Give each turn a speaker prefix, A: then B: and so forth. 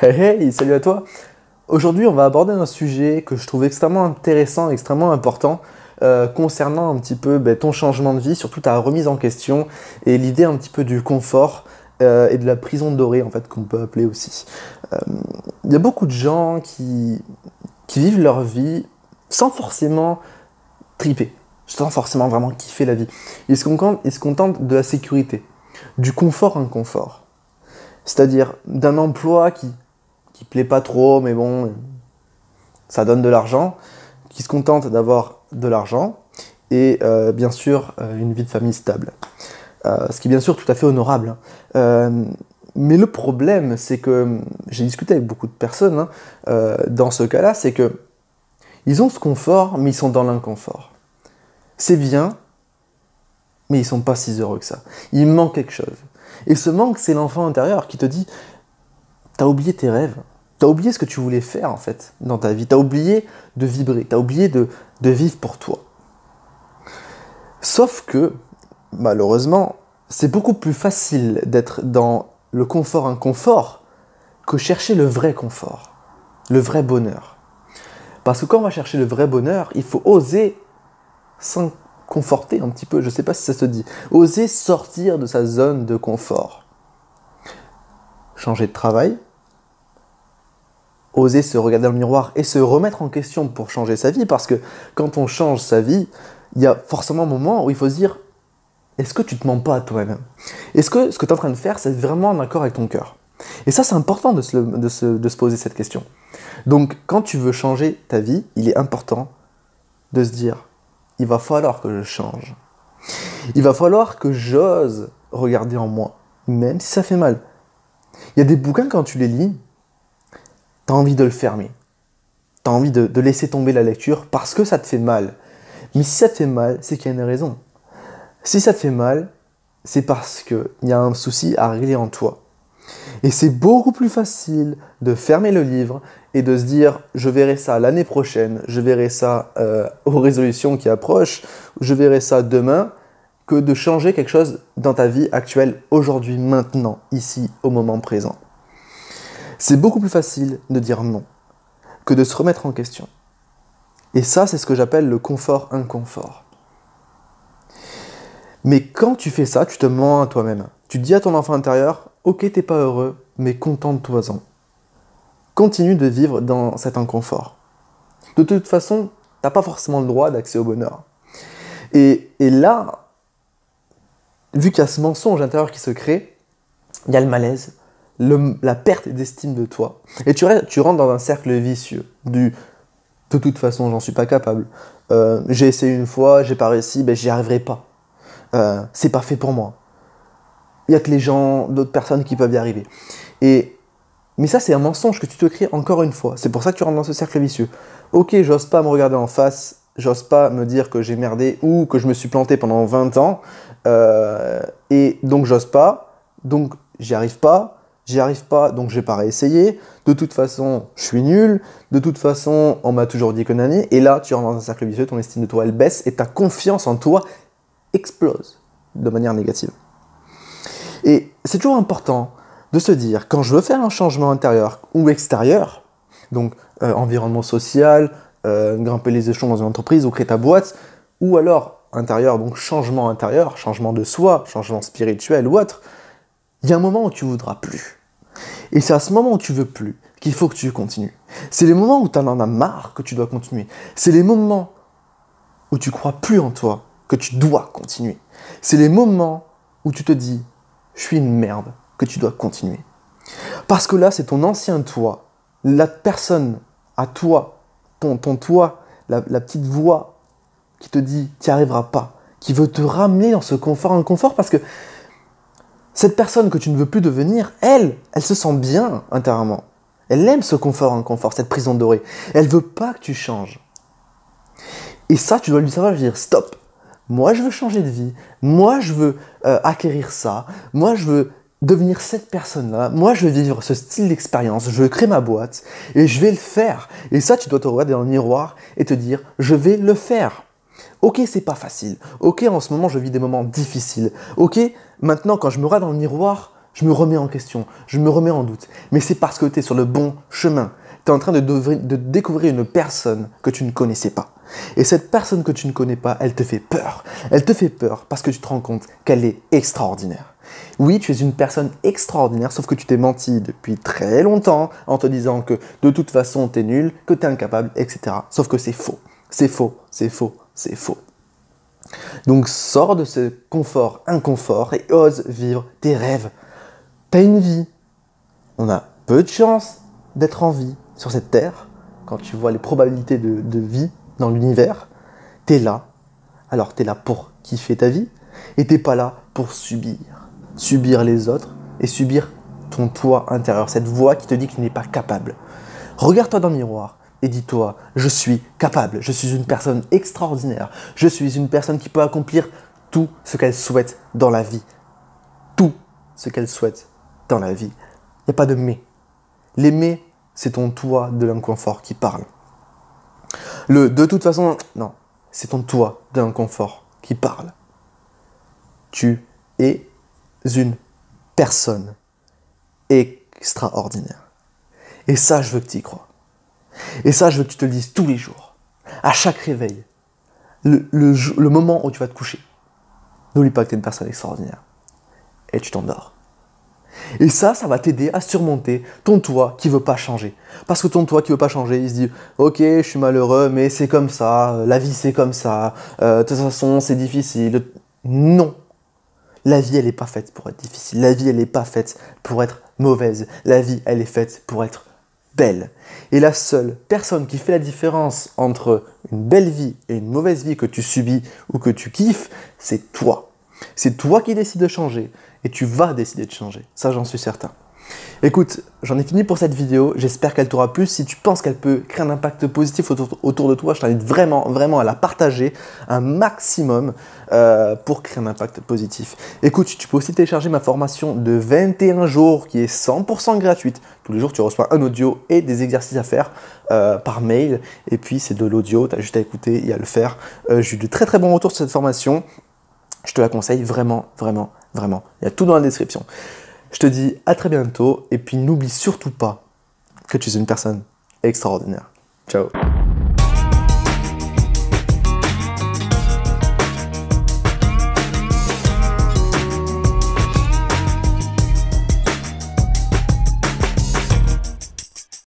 A: Hey, hey, salut à toi. Aujourd'hui, on va aborder un sujet que je trouve extrêmement intéressant, extrêmement important, concernant un petit peu ton changement de vie, surtout ta remise en question et l'idée un petit peu du confort et de la prison dorée, en fait, qu'on peut appeler aussi. Euh, Il y a beaucoup de gens qui vivent leur vie sans forcément triper, sans forcément vraiment kiffer la vie. Ils se contentent de la sécurité, du confort inconfort. C'est-à-dire d'un emploi qui plaît pas trop, mais bon, ça donne de l'argent, qui se contente d'avoir de l'argent et bien sûr une vie de famille stable. Ce qui est bien sûr tout à fait honorable, hein. Mais le problème, c'est que j'ai discuté avec beaucoup de personnes dans ce cas-là, c'est que ils ont ce confort, mais ils sont dans l'inconfort. C'est bien, mais ils sont pas si heureux que ça. Il manque quelque chose. Et ce manque, c'est l'enfant intérieur qui te dit t'as oublié tes rêves. T'as oublié ce que tu voulais faire en fait dans ta vie. T'as oublié de vibrer. T'as oublié de vivre pour toi. Sauf que, malheureusement, c'est beaucoup plus facile d'être dans le confort inconfort que chercher le vrai confort, le vrai bonheur. Parce que quand on va chercher le vrai bonheur, il faut oser s'inconforter un petit peu, je sais pas si ça se dit, oser sortir de sa zone de confort. Changer de travail, oser se regarder dans le miroir et se remettre en question pour changer sa vie, parce que quand on change sa vie, il y a forcément un moment où il faut se dire, est-ce que tu te mens pas à toi-même? Est-ce que ce que tu es en train de faire, c'est vraiment en accord avec ton cœur? Et ça, c'est important de se poser cette question. Donc, quand tu veux changer ta vie, il est important de se dire, il va falloir que je change. Il va falloir que j'ose regarder en moi, même si ça fait mal. Il y a des bouquins, quand tu les lis, tu as envie de le fermer. Tu as envie de laisser tomber la lecture parce que ça te fait mal. Mais si ça te fait mal, c'est qu'il y a une raison. Si ça te fait mal, c'est parce qu'il y a un souci à régler en toi. Et c'est beaucoup plus facile de fermer le livre et de se dire je verrai ça l'année prochaine, je verrai ça aux résolutions qui approchent, je verrai ça demain, que de changer quelque chose dans ta vie actuelle, aujourd'hui, maintenant, ici, au moment présent. C'est beaucoup plus facile de dire non que de se remettre en question. Et ça, c'est ce que j'appelle le confort inconfort. Mais quand tu fais ça, tu te mens à toi-même. Tu dis à ton enfant intérieur, ok, t'es pas heureux, mais contente-toi-en. Continue de vivre dans cet inconfort. De toute façon, t'as pas forcément le droit d'accès au bonheur. Et là, vu qu'il y a ce mensonge intérieur qui se crée, il y a le malaise, la perte d'estime de toi. Et tu rentres dans un cercle vicieux du de toute façon, j'en suis pas capable. J'ai essayé une fois, j'ai pas réussi, ben j'y arriverai pas. C'est pas fait pour moi. Il y a que les gens, d'autres personnes qui peuvent y arriver. Mais ça, c'est un mensonge que tu te crées encore une fois. C'est pour ça que tu rentres dans ce cercle vicieux. Ok, j'ose pas me regarder en face, j'ose pas me dire que j'ai merdé ou que je me suis planté pendant 20 ans. Et donc j'ose pas, donc j'y arrive pas, donc je vais pas réessayer. De toute façon, je suis nul. De toute façon, on m'a toujours dit que nanani. Et là, tu rentres dans un cercle vicieux, ton estime de toi, elle baisse et ta confiance en toi explose de manière négative. Et c'est toujours important de se dire, quand je veux faire un changement intérieur ou extérieur, donc environnement social, grimper les échelons dans une entreprise ou créer ta boîte, ou alors intérieur, donc changement intérieur, changement de soi, changement spirituel ou autre, il y a un moment où tu ne voudras plus. Et c'est à ce moment où tu veux plus qu'il faut que tu continues. C'est les moments où tu en as marre que tu dois continuer. C'est les moments où tu crois plus en toi que tu dois continuer. C'est les moments où tu te dis je suis une merde, que tu dois continuer. Parce que là, c'est ton ancien toi, la personne à toi, ton toi, la petite voix qui te dit tu n'y arriveras pas, qui veut te ramener dans ce confort inconfort parce que cette personne que tu ne veux plus devenir, elle se sent bien intérieurement. Elle aime ce confort inconfort, cette prison dorée. Elle veut pas que tu changes. Et ça, tu dois lui savoir dire stop. Moi, je veux changer de vie. Moi, je veux acquérir ça. Moi, je veux devenir cette personne-là. Moi, je veux vivre ce style d'expérience. Je veux créer ma boîte et je vais le faire. Et ça, tu dois te regarder dans le miroir et te dire je vais le faire. Ok, c'est pas facile. Ok, en ce moment, je vis des moments difficiles. Ok, maintenant, quand je me regarde dans le miroir, je me remets en question, je me remets en doute. Mais c'est parce que tu es sur le bon chemin. Tu es en train de découvrir une personne que tu ne connaissais pas. Et cette personne que tu ne connais pas, elle te fait peur. Elle te fait peur parce que tu te rends compte qu'elle est extraordinaire. Oui, tu es une personne extraordinaire, sauf que tu t'es menti depuis très longtemps en te disant que de toute façon, tu es nul, que tu es incapable, etc. Sauf que c'est faux. C'est faux, c'est faux, c'est faux. Donc sors de ce inconfort et ose vivre tes rêves. Tu as une vie. On a peu de chance d'être en vie sur cette terre. Quand tu vois les probabilités de vie dans l'univers, tu es là. Alors tu es là pour kiffer ta vie et tu n'es pas là pour subir. Subir les autres et subir ton toi intérieur, cette voix qui te dit que tu n'es pas capable. Regarde-toi dans le miroir et dis-toi, je suis capable, je suis une personne extraordinaire, je suis une personne qui peut accomplir tout ce qu'elle souhaite dans la vie. Tout ce qu'elle souhaite dans la vie. Il n'y a pas de mais. Les mais, c'est ton toi de l'inconfort qui parle. De toute façon, non, c'est ton toi de l'inconfort qui parle. Tu es une personne extraordinaire. Et ça, je veux que tu y crois. Et ça, je veux que tu te le dises tous les jours. À chaque réveil. Le moment où tu vas te coucher. N'oublie pas que tu es une personne extraordinaire. Et tu t'endors. Et ça va t'aider à surmonter ton toi qui veut pas changer. Parce que ton toi qui veut pas changer, il se dit « Ok, je suis malheureux, mais c'est comme ça, la vie c'est comme ça, de toute façon c'est difficile. » Non. La vie, elle n'est pas faite pour être difficile. La vie, elle n'est pas faite pour être mauvaise. La vie, elle est faite pour être belle. Et la seule personne qui fait la différence entre une belle vie et une mauvaise vie que tu subis ou que tu kiffes, c'est toi. C'est toi qui décides de changer et tu vas décider de changer. Ça, j'en suis certain. Écoute, j'en ai fini pour cette vidéo. J'espère qu'elle t'aura plu. Si tu penses qu'elle peut créer un impact positif autour de toi, je t'invite vraiment à la partager un maximum pour créer un impact positif. Écoute, tu peux aussi télécharger ma formation de 21 jours qui est 100% gratuite. Tous les jours, tu reçois un audio et des exercices à faire par mail. Et puis, c'est de l'audio. Tu as juste à écouter et à le faire. J'ai eu de très bons retours sur cette formation. Je te la conseille vraiment. Il y a tout dans la description. Je te dis à très bientôt et puis n'oublie surtout pas que tu es une personne extraordinaire. Ciao.